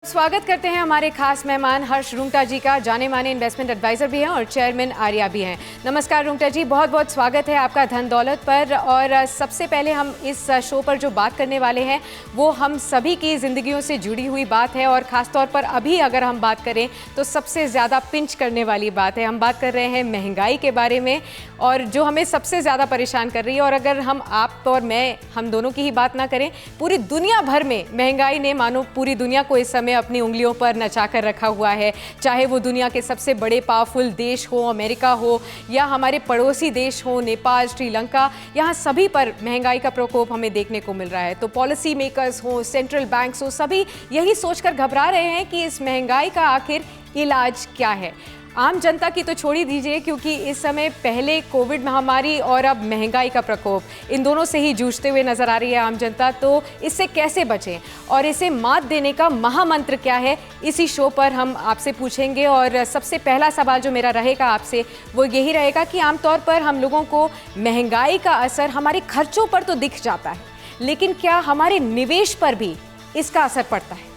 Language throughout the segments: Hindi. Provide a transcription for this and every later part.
स्वागत करते हैं हमारे खास मेहमान हर्ष रुंगटा जी का, जाने माने इन्वेस्टमेंट एडवाइजर भी हैं और चेयरमैन आर्या भी हैं। नमस्कार रुंगटा जी, बहुत बहुत स्वागत है आपका धन दौलत पर। और सबसे पहले हम इस शो पर जो बात करने वाले हैं वो हम सभी की ज़िंदगियों से जुड़ी हुई बात है और ख़ास तौर पर अभी अगर हम बात करें तो सबसे ज़्यादा पिंच करने वाली बात है। हम बात कर रहे हैं महंगाई के बारे में और जो हमें सबसे ज़्यादा परेशान कर रही है। और अगर हम आप और मैं हम दोनों की ही बात ना करें, पूरी दुनिया भर में महंगाई ने मानो पूरी दुनिया को इस समय अपनी उंगलियों पर नचाकर रखा हुआ है। चाहे वो दुनिया के सबसे बड़े पावरफुल देश हो, अमेरिका हो, या हमारे पड़ोसी देश हो, नेपाल, श्रीलंका, यहाँ सभी पर महंगाई का प्रकोप हमें देखने को मिल रहा है। तो पॉलिसी मेकर्स हो, सेंट्रल बैंक्स हो, सभी यही सोचकर घबरा रहे हैं कि इस महंगाई का आखिर इलाज क्या है। आम जनता की तो छोड़ ही दीजिए, क्योंकि इस समय पहले कोविड महामारी और अब महंगाई का प्रकोप, इन दोनों से ही जूझते हुए नजर आ रही है आम जनता। तो इससे कैसे बचें और इसे मात देने का महामंत्र क्या है, इसी शो पर हम आपसे पूछेंगे। और सबसे पहला सवाल जो मेरा रहेगा आपसे वो यही रहेगा कि आमतौर पर हम लोगों को महंगाई का असर हमारे खर्चों पर तो दिख जाता है, लेकिन क्या हमारे निवेश पर भी इसका असर पड़ता है?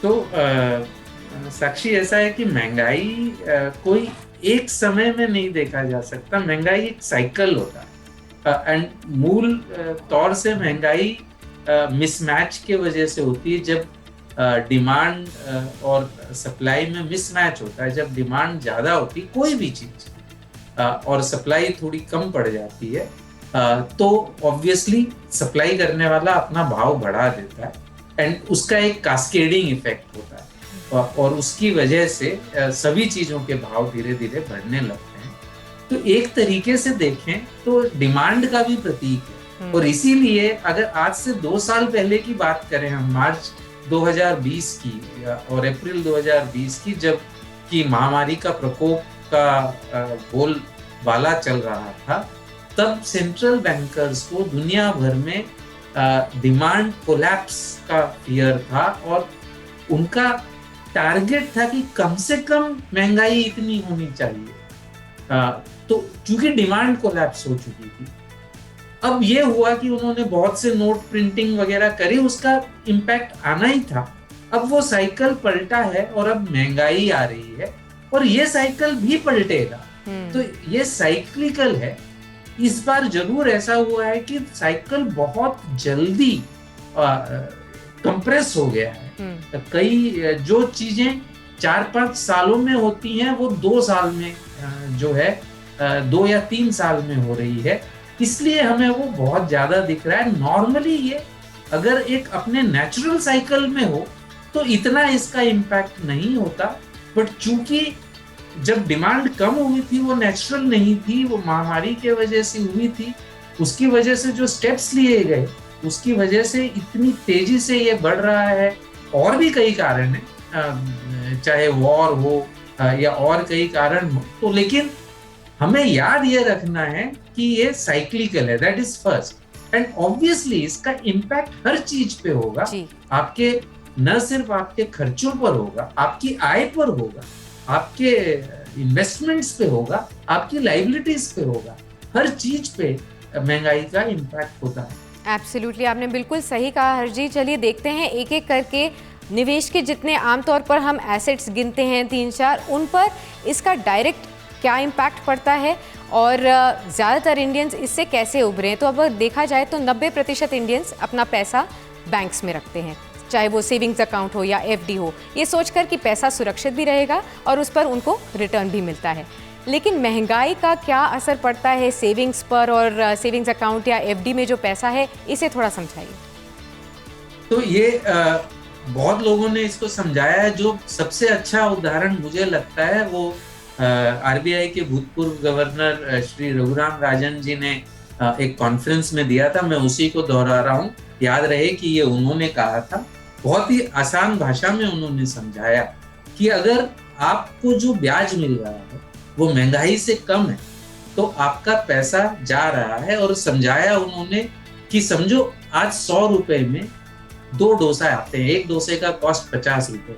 तो साक्षी, ऐसा है कि महंगाई कोई एक समय में नहीं देखा जा सकता। महंगाई एक साइकिल होता है एंड मूल तौर से महंगाई मिसमैच के वजह से होती है। जब डिमांड और सप्लाई में मिसमैच होता है, जब डिमांड ज़्यादा होती है कोई भी चीज़ और सप्लाई थोड़ी कम पड़ जाती है, तो ऑब्वियसली सप्लाई करने वाला अपना भाव बढ़ा देता है एंड उसका एक कास्केडिंग इफेक्ट होता है और उसकी वजह से सभी चीजों के भाव धीरे धीरे बढ़ने लगते हैं। तो एक तरीके से देखें तो डिमांड का भी प्रतीक है। और इसीलिए अगर आज से 2 साल पहले की बात करें हम, मार्च 2020 की और अप्रैल 2020 की, जब की महामारी का प्रकोप का बोलबाला चल रहा था, तब सेंट्रल बैंकर्स को दुनिया भर में डिमांड कोलैप्स का फियर था और उनका टारगेट था कि कम से कम महंगाई इतनी होनी चाहिए। तो चूंकि डिमांड कोलैप्स हो चुकी थी, अब ये हुआ कि उन्होंने बहुत से नोट प्रिंटिंग वगैरह करी, उसका इम्पैक्ट आना ही था। अब वो साइकिल पलटा है और अब महंगाई आ रही है और ये साइकिल भी पलटेगा। तो ये साइक्लिकल है। इस बार जरूर ऐसा हुआ है कि साइकिल बहुत जल्दी कंप्रेस हो गया है। कई जो चीजें 4-5 सालों में होती हैं वो 2 साल में जो है 2 या 3 साल में हो रही है, इसलिए हमें वो बहुत ज्यादा दिख रहा है। नॉर्मली ये अगर एक अपने नेचुरल साइकिल में हो तो इतना इसका इम्पैक्ट नहीं होता, बट चूंकि जब डिमांड कम हुई थी वो नेचुरल नहीं थी, वो महामारी के वजह से हुई थी। उसकी वजह से जो स्टेप्स लिए गए उसकी वजह से इतनी तेजी से ये बढ़ रहा है। और भी कई कारण हैं, चाहे वॉर हो या और कई कारण हो, तो लेकिन हमें याद ये रखना है कि ये साइक्लिकल है, that is first. And obviously इसका इम्पैक्ट हर चीज पे होगा। आपके न सिर्फ आपके खर्चों पर होगा, आपकी आय पर होगा, आपके इन्वेस्टमेंट्स पे होगा, आपकी लायबिलिटीज पे होगा, हर चीज पे महंगाई का इम्पैक्ट होता है। एब्सोल्युटली, आपने बिल्कुल सही कहा हर्ष जी। चलिए देखते हैं एक एक करके निवेश के जितने आमतौर पर हम एसेट्स गिनते हैं 3-4, उन पर इसका डायरेक्ट क्या इम्पैक्ट पड़ता है और ज़्यादातर इंडियंस इससे कैसे उभरे हैं। तो अब देखा जाए तो 90% इंडियंस अपना पैसा बैंक्स में रखते हैं, चाहे वो सेविंग्स अकाउंट हो या एफडी हो, ये सोचकर कि पैसा सुरक्षित भी रहेगा और उस पर उनको रिटर्न भी मिलता है। लेकिन महंगाई का क्या असर पड़ता है सेविंग्स पर, और सेविंग्स अकाउंट या एफडी में जो पैसा है, इसे थोड़ा समझाइए। तो ये बहुत लोगों ने इसको समझाया है। जो सबसे अच्छा उदाहरण मुझे लगता है वो आरबीआई के भूतपूर्व गवर्नर श्री रघुराम राजन जी ने एक कॉन्फ्रेंस में दिया था। मैं उसी को दोहरा रहा हूँ, याद रहे कि ये उन्होंने कहा था। बहुत ही आसान भाषा में उन्होंने समझाया कि अगर आपको जो ब्याज मिल रहा है वो महंगाई से कम है तो आपका पैसा जा रहा है। और समझाया उन्होंने कि समझो आज 100 रुपए में 2 डोसा आते हैं, एक डोसे का कॉस्ट 50 रुपए,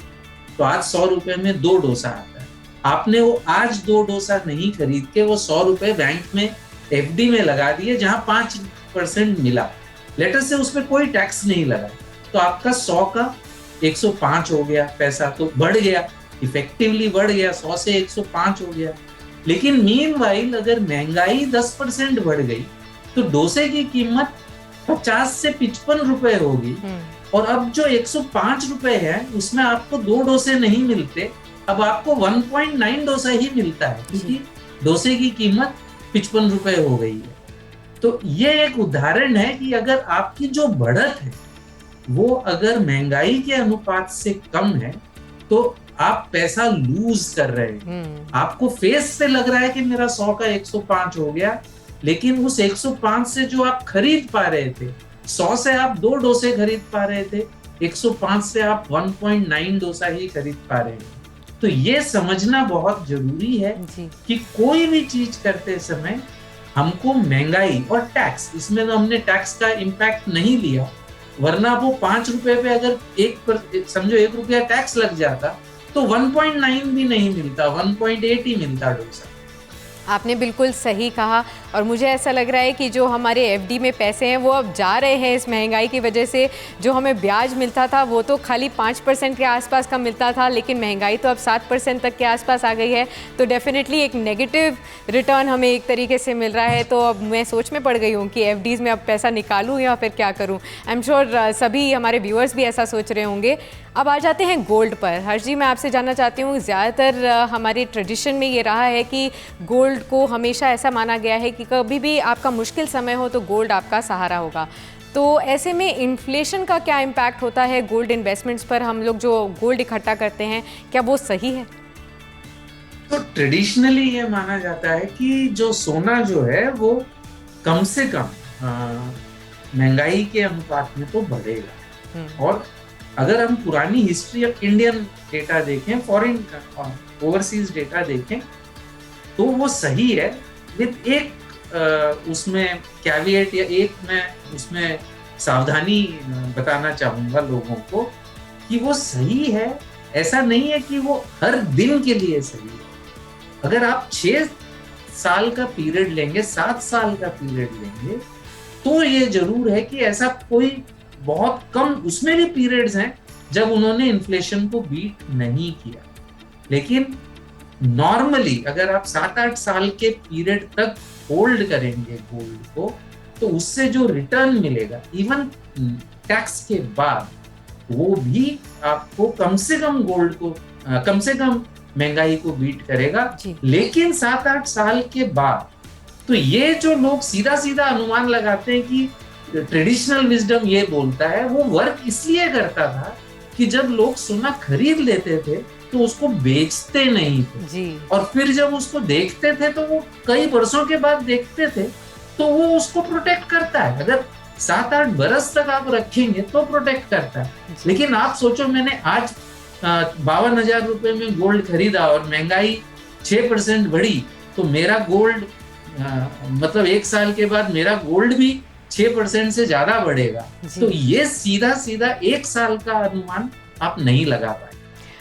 तो आज 100 रुपए में 2 डोसा आता है। आपने वो आज 2 डोसा नहीं खरीद के वो 100 रुपए बैंक में एफडी में लगा दिए जहां 5% मिला, लेटर से उसमें कोई टैक्स नहीं लगा, तो तो आपका 100 का 105 हो गया पैसा, तो बढ़ गया, इफेक्टिवली बढ़ गया, 100 से 105 हो गया। लेकिन मीनवाइल अगर महंगाई 10% बढ़ गई तो डोसे की कीमत 50 से 55 रुपए होगी, और अब जो 105 रुपए है उसमें आपको 2 डोसे नहीं मिलते, अब आपको 1.9 डोसा ही मिलता है, क्योंकि डोसे की कीमत 55 रुपए हो गई है। तो ये एक उदाहरण है कि अगर आपकी जो बढ़त है वो अगर महंगाई के अनुपात से कम है तो आप पैसा लूज कर रहे हैं। आपको फेस से लग रहा है कि मेरा 100 का 105 हो गया, लेकिन उस 105 से जो आप खरीद पा रहे थे, 100 से आप 2 डोसे खरीद पा रहे थे, 105 से आप 1.9 डोसा ही खरीद पा रहे हैं। तो ये समझना बहुत जरूरी है कि कोई भी चीज करते समय हमको महंगाई और टैक्स, इसमें तो हमने टैक्स का इम्पैक्ट नहीं लिया, वरना वो 5 रुपए पे अगर समझो 1 रुपया टैक्स लग जाता तो 1.9 भी नहीं मिलता, 1.8 ही मिलता डोसा। आपने बिल्कुल सही कहा, और मुझे ऐसा लग रहा है कि जो हमारे एफडी में पैसे हैं वो अब जा रहे हैं इस महंगाई की वजह से। जो हमें ब्याज मिलता था वो तो खाली 5% के आसपास का मिलता था, लेकिन महंगाई तो अब 7% तक के आसपास आ गई है, तो डेफिनेटली एक नेगेटिव रिटर्न हमें एक तरीके से मिल रहा है। तो अब मैं सोच में पड़ गई हूँ कि एफडीज़ में अब पैसा निकालूँ या फिर क्या करूँ। आई एम श्योर सभी हमारे व्यूअर्स भी ऐसा सोच रहे होंगे। अब आ जाते हैं गोल्ड पर। हर्ष जी, मैं आपसे जानना चाहती हूँ, ज़्यादातर हमारे ट्रेडिशन में ये रहा है कि गोल्ड को हमेशा ऐसा माना गया है कि कभी भी आपका मुश्किल समय हो तो गोल्ड आपका सहारा होगा। तो ऐसे में इन्फ्लेशन का क्या इम्पैक्ट होता है गोल्ड इन्वेस्टमेंट्स पर? हम लोग जो गोल्ड इकट्ठा करते हैं, क्या वो सही है? तो ट्रेडिशनली ये माना जाता है कि जो सोना जो है वो कम से कम महंगाई के अनुपात में तो बढ़ेगा। और अगर हम पुरानी हिस्ट्री ऑफ इंडियन डेटा देखें, फॉरेन ओवरसीज डेटा देखें, तो वो सही है, विद एक उसमें कैविएट या एक मैं उसमें सावधानी बताना चाहूंगा लोगों को कि वो सही है, ऐसा नहीं है कि वो हर दिन के लिए सही है। अगर आप 6 साल का पीरियड लेंगे, 7 साल का पीरियड लेंगे, तो ये जरूर है कि ऐसा कोई बहुत कम उसमें भी पीरियड्स हैं जब उन्होंने इन्फ्लेशन को बीट नहीं किया। लेकिन नॉर्मली अगर आप 7-8 साल के पीरियड तक होल्ड करेंगे गोल्ड को, तो उससे जो रिटर्न मिलेगा इवन टैक्स के बाद, वो भी आपको कम से कम गोल्ड को कम से कम महंगाई को बीट करेगा। लेकिन 7-8 साल के बाद तो ये जो लोग सीधा सीधा अनुमान लगाते हैं कि ट्रेडिशनल विजडम ये बोलता है, वो वर्क इसलिए करता था कि जब लोग सोना खरीद लेते थे तो उसको बेचते नहीं थे जी। और फिर जब उसको देखते थे तो वो कई वर्षों के बाद देखते थे तो वो उसको प्रोटेक्ट करता है। अगर 7-8 बरस तक आप रखेंगे तो प्रोटेक्ट करता है। लेकिन आप सोचो, मैंने आज 52,000 रुपए में गोल्ड खरीदा और महंगाई 6% बढ़ी, तो मेरा गोल्ड मतलब 1 साल के बाद मेरा गोल्ड भी 6% से ज्यादा बढ़ेगा। तो ये सीधा सीधा 1 साल का अनुमान आप नहीं लगा पाए।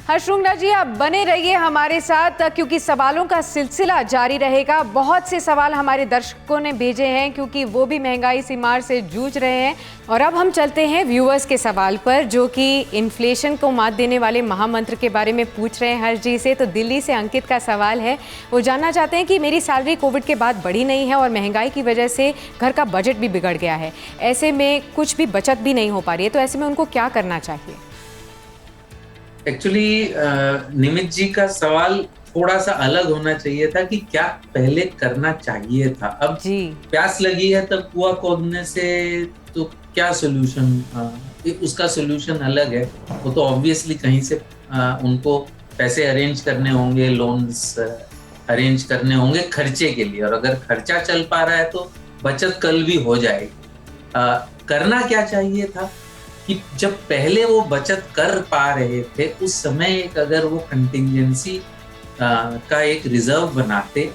हर्ष रुंगटा जी, आप बने रहिए हमारे साथ, क्योंकि सवालों का सिलसिला जारी रहेगा। बहुत से सवाल हमारे दर्शकों ने भेजे हैं क्योंकि वो भी महंगाई की मार से जूझ रहे हैं। और अब हम चलते हैं व्यूअर्स के सवाल पर, जो कि इन्फ्लेशन को मात देने वाले महामंत्र के बारे में पूछ रहे हैं हर्ष जी से। तो दिल्ली से अंकित का सवाल है, वो जानना चाहते हैं कि मेरी सैलरी कोविड के बाद बढ़ी नहीं है और महंगाई की वजह से घर का बजट भी बिगड़ गया है, ऐसे में कुछ भी बचत भी नहीं हो पा रही है, तो ऐसे में उनको क्या करना चाहिए? एक्चुअली निमित जी का सवाल थोड़ा सा अलग होना चाहिए था कि क्या पहले करना चाहिए था। अब जी प्यास लगी है तब कुआं खोदने से तो क्या सोल्यूशन, उसका सोल्यूशन अलग है। वो तो ऑब्वियसली कहीं से उनको पैसे अरेंज करने होंगे, लोन्स अरेंज करने होंगे खर्चे के लिए, और अगर खर्चा चल पा रहा है तो बचत कल भी हो जाएगी। करना क्या चाहिए था कि जब पहले वो बचत कर पा रहे थे उस समय एक अगर वो कंटिंजेंसी का एक रिजर्व बनाते,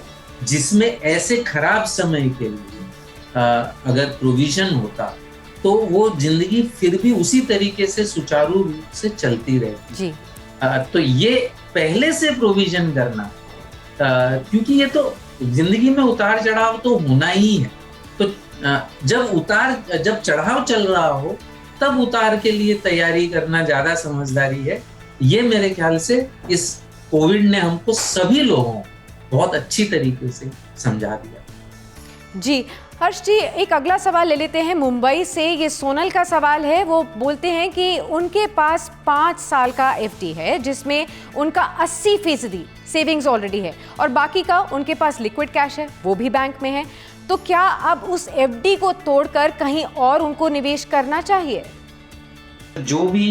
जिसमें ऐसे खराब समय के लिए अगर प्रोविजन होता तो वो जिंदगी फिर भी उसी तरीके से सुचारू रूप से चलती रहती जी। तो ये पहले से प्रोविजन करना, क्योंकि ये तो जिंदगी में उतार चढ़ाव तो होना ही है। तो जब चढ़ाव चल रहा हो तब उतार के लिए तैयारी करना ज्यादा समझदारी है। ये मेरे ख्याल से इस कोविड ने हमको सभी लोगों को बहुत अच्छी तरीके से समझा दिया। जी हर्ष जी, एक अगला सवाल ले लेते हैं मुंबई से। ये सोनल का सवाल है। वो बोलते हैं कि उनके पास 5 साल का एफडी है जिसमें उनका 80% सेविंग्स ऑलरेडी है और बाकी का उनके पास लिक्विड कैश है, वो भी बैंक में है। तो क्या अब उस एफडी को तोड़कर कहीं और उनको निवेश करना चाहिए? जो भी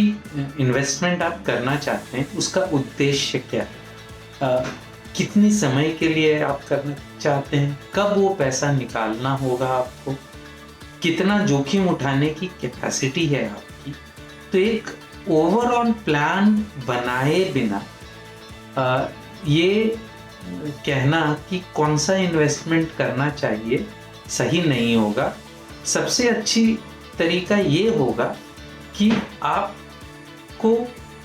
इन्वेस्टमेंट आप करना चाहते हैं उसका उद्देश्य क्या है, कितनी समय के लिए आप करना चाहते हैं, कब वो पैसा निकालना होगा आपको, कितना जोखिम उठाने की कैपेसिटी है आपकी। तो एक ओवरऑल प्लान बनाए बिना ये कहना कि कौन सा इन्वेस्टमेंट करना चाहिए सही नहीं होगा। सबसे अच्छी तरीका ये होगा कि आपको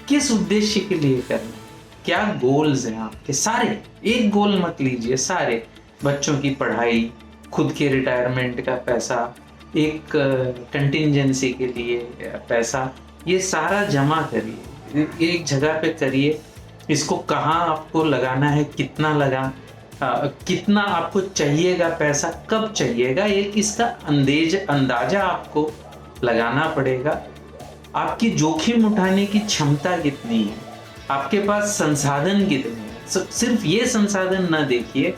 किस उद्देश्य के लिए करना है, क्या गोल्स हैं आपके। सारे एक गोल मत लीजिए, सारे बच्चों की पढ़ाई, खुद के रिटायरमेंट का पैसा, एक कंटिंजेंसी के लिए पैसा, ये सारा जमा करिए, एक जगह पे करिए। इसको कहाँ आपको लगाना है, कितना कितना आपको चाहिएगा पैसा, कब चाहिएगा, एक इसका अंदाजा आपको लगाना पड़ेगा। आपकी जोखिम उठाने की क्षमता कितनी है, आपके पास संसाधन कितने हैं। सिर्फ ये संसाधन ना देखिए,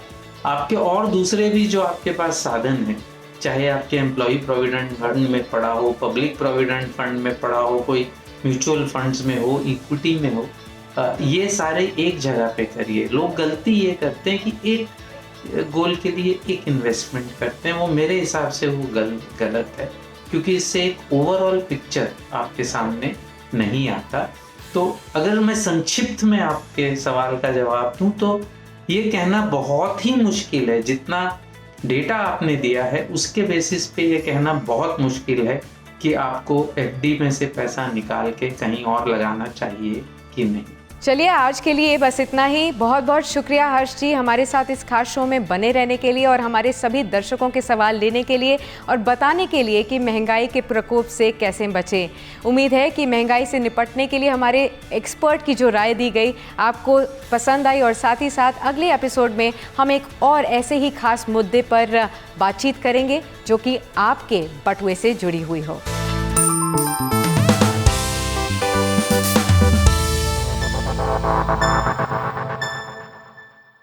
आपके और दूसरे भी जो आपके पास साधन हैं, चाहे आपके एम्प्लॉय प्रोविडेंट फंड में पड़ा हो, पब्लिक प्रोविडेंट फंड में पड़ा हो, कोई म्यूचुअल फंड्स में हो, इक्विटी में हो, ये सारे एक जगह पे करिए। लोग गलती ये करते हैं कि एक गोल के लिए एक इन्वेस्टमेंट करते हैं, वो मेरे हिसाब से वो गलत है, क्योंकि इससे एक ओवरऑल पिक्चर आपके सामने नहीं आता। तो अगर मैं संक्षिप्त में आपके सवाल का जवाब दूं तो ये कहना बहुत ही मुश्किल है, जितना डेटा आपने दिया है उसके बेसिस पे ये कहना बहुत मुश्किल है कि आपको एफडी में से पैसा निकाल के कहीं और लगाना चाहिए कि नहीं। चलिए आज के लिए बस इतना ही। बहुत बहुत शुक्रिया हर्ष जी हमारे साथ इस खास शो में बने रहने के लिए और हमारे सभी दर्शकों के सवाल लेने के लिए और बताने के लिए कि महंगाई के प्रकोप से कैसे बचें। उम्मीद है कि महंगाई से निपटने के लिए हमारे एक्सपर्ट की जो राय दी गई आपको पसंद आई और साथ ही साथ अगले एपिसोड में हम एक और ऐसे ही खास मुद्दे पर बातचीत करेंगे जो कि आपके बटुए से जुड़ी हुई हो।